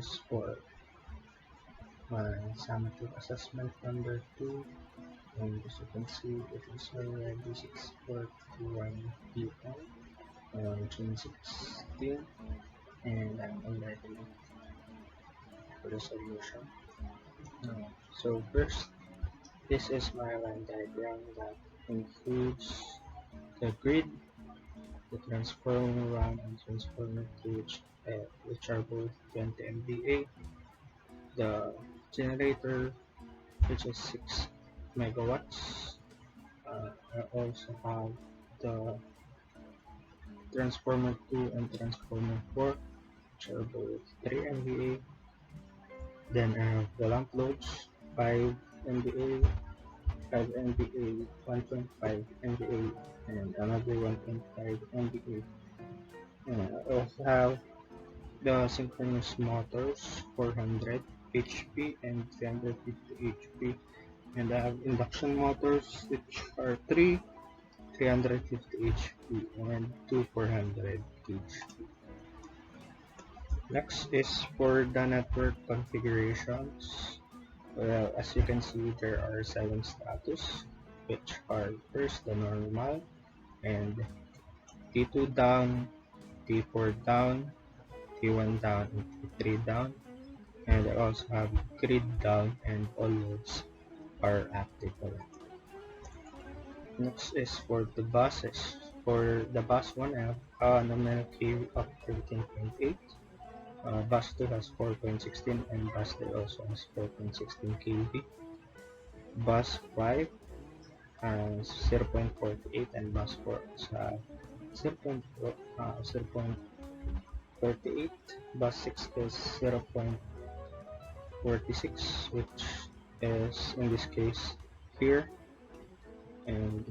is for my summative assessment number 2, and as you can see it is already 6:41 p.m. on June 16, and I'm already for the solution. So first, this is my line diagram that includes the grid, the transformer 1 and transformer 2, which are both 20 MVA, the generator, which is 6 megawatts. I also have the transformer 2 and transformer 4, which are both 3 MVA. Then I have the lump loads, 5 MVA, 5 MVA, 1.5 MVA, and another 1.5 MVA. And I also have the synchronous motors, 400 HP and 350 HP, and I have induction motors, which are 350 HP and 400 HP. Next is for the network configurations. Well, as you can see, there are 7 status, which are first the normal, and T2 down, T4 down, T1 down, and T3 down. And I also have grid down, and all loads are active already. Next is for the buses. For the bus 1, I have a nominal kV of 13.8. Bus 2 has 4.16, and bus 3 also has 4.16 kV. Bus 5 has 0.48, and bus 4 has 0.48. Bus 6 is 0.46, which is in this case here, and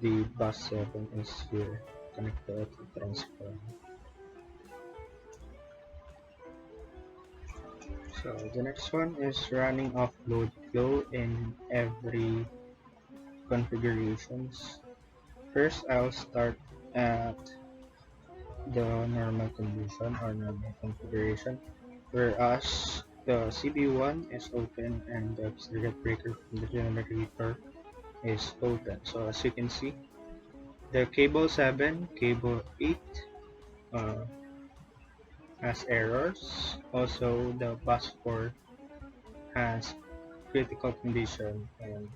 the bus 7 is here connected to the transformer. So the next one is running off load flow in every configurations. First, I'll start at the normal condition or normal configuration, whereas the CB1 is open and the circuit breaker from the generator is open. So as you can see, the cable 7, cable 8 has errors. Also, the bus 4 has critical condition, and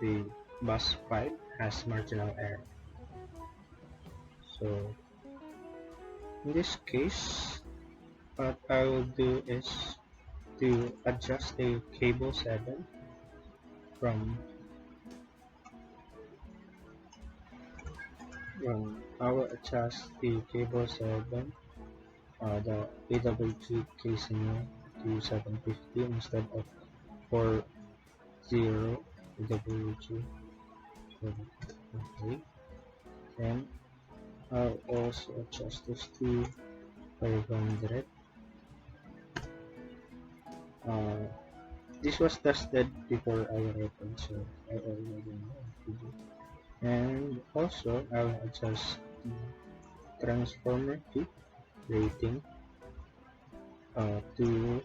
the bus 5 has marginal error. So in this case, what I will do is to adjust the cable 7 from I will adjust the cable 7, the AWG casing to 750 instead of 40 AWG. Okay, and I'll also adjust this to 500. This was tested before I opened, so I already know what to do. And also I'll adjust the transformer 2 rating to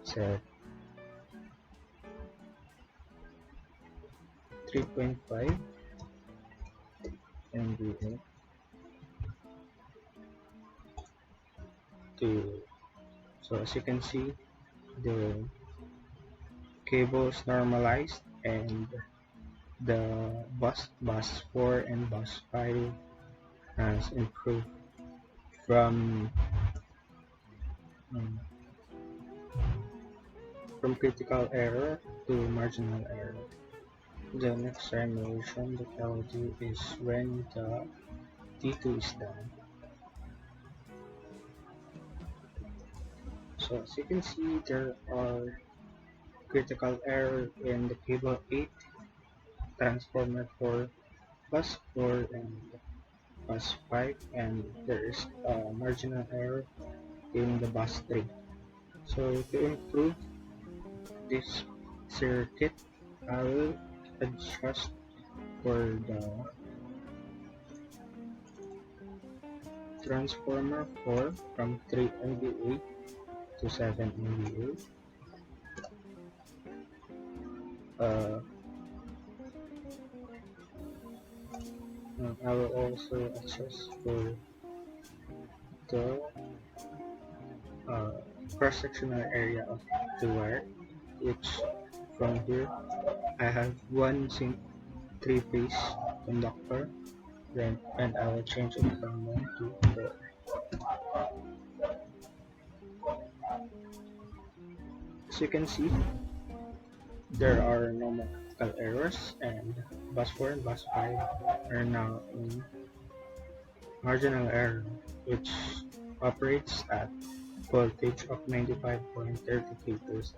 set 3.5 MVA to, so as you can see, the cable is normalized, and the bus 4 and bus 5 has improved from critical error to marginal error. The next simulation that I will do is when the T2 is done. So as you can see, there are critical error in the cable 8, transformer 4, bus 4, and bus 5, and there is a marginal error in the bus 3. So to improve this circuit, I will adjust for the transformer 4 from 3 MVA to 7 MVA. I will also adjust for the cross-sectional area of the wire, which from here I have one 3-phase conductor, then and I will change it from 1 to 4. As you can see, there are no more critical errors, and bus 4 and bus 5 are now in marginal error, which operates at voltage of 95.33%.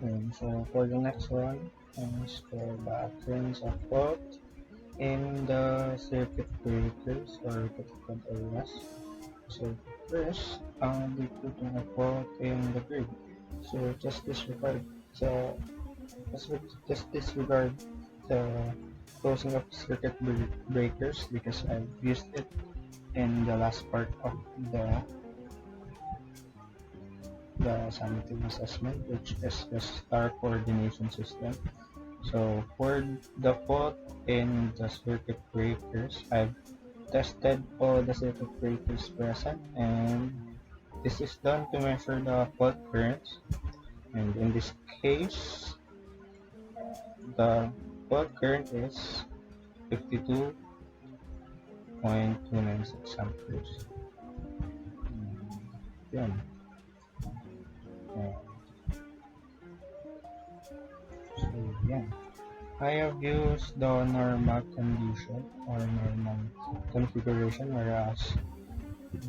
And so for the next one is for the occurrence of fault in the circuit breakers or critical areas. So first, I'll be putting a fault in the grid. So just disregard the closing of circuit breakers because I've used it in the last part of the summative assessment, which is the star coordination system. So for the fault in the circuit breakers, I've tested all the circuit breakers present, and this is done to measure the fault currents. And in this case, the fault current is 52.296 amperes. Yan. So yan. I have used the normal condition or normal configuration, whereas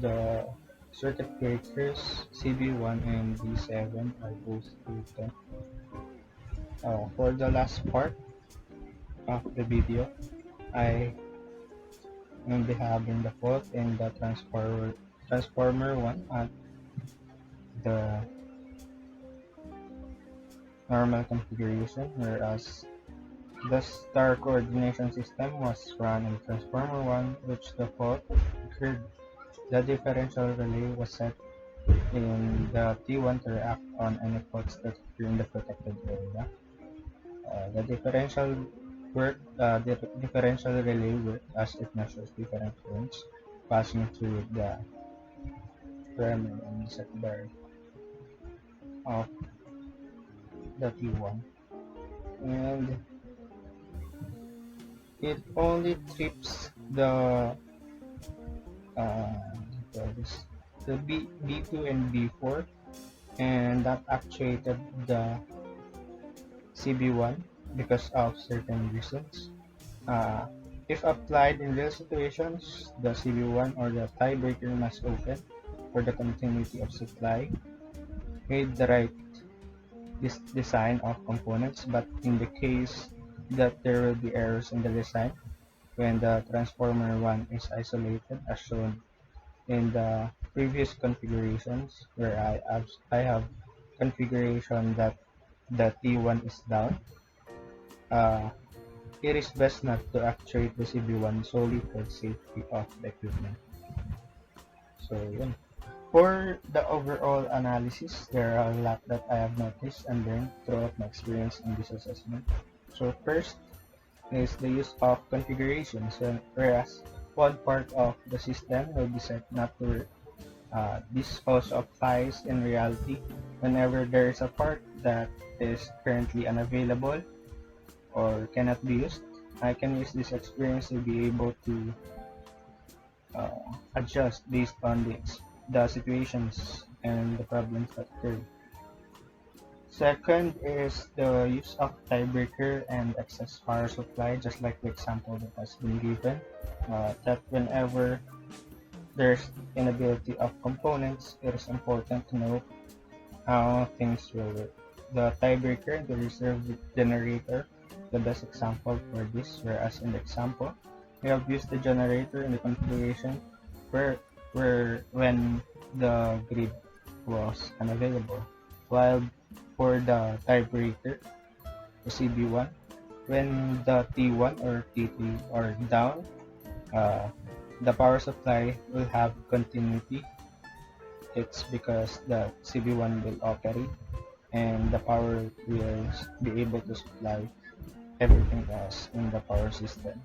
the circuit breakers CB1 and B7 are both open. For the last part of the video, I will be having the fault in the transformer 1 at the normal configuration, whereas the star coordination system was run in transformer 1, which the fault occurred. The differential relay was set in the T1 to react on any faults that occur in the protected area. The differential relay worked as it measures different currents passing through the primary and secondary of the T1, and it only trips the B2 and B4, and that actuated the CB1 because of certain reasons. If applied in real situations, the CB1 or the tiebreaker must open for the continuity of supply with the right design of components, but in the case that there will be errors in the design when the transformer 1 is isolated, as shown in the previous configurations, where I have configuration that the T1 is down, it is best not to actuate the CB1 solely for safety of the equipment. So yun. For the overall analysis, there are a lot that I have noticed and learned throughout my experience in this assessment. So first is the use of configurations, whereas one part of the system will be set not to work. This also applies in reality whenever there is a part that is currently unavailable or cannot be used. I can use this experience to be able to adjust based on the situations and the problems that occur. Second is the use of tiebreaker and excess power supply, just like the example that has been given, that whenever there's inability of components, it is important to know how things will work. The tiebreaker and the reserve generator, the best example for this, whereas in the example, we have used the generator in the configuration where when the grid was unavailable, while for the tiebreaker, the CB1, when the T1 or T3 are down, the power supply will have continuity. It's because the CB1 will operate and the power will be able to supply everything else in the power system.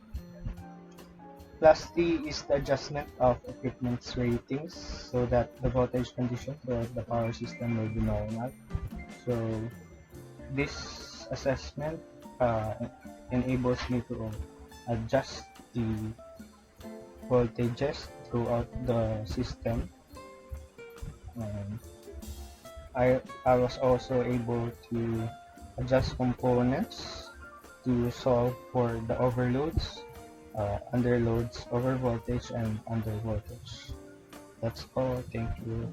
Plus T is the adjustment of equipment's ratings so that the voltage condition for the power system will be normal. So this assessment enables me to adjust the voltages throughout the system. And I was also able to adjust components to solve for the overloads, underloads, overvoltage, and undervoltage. That's all. Thank you.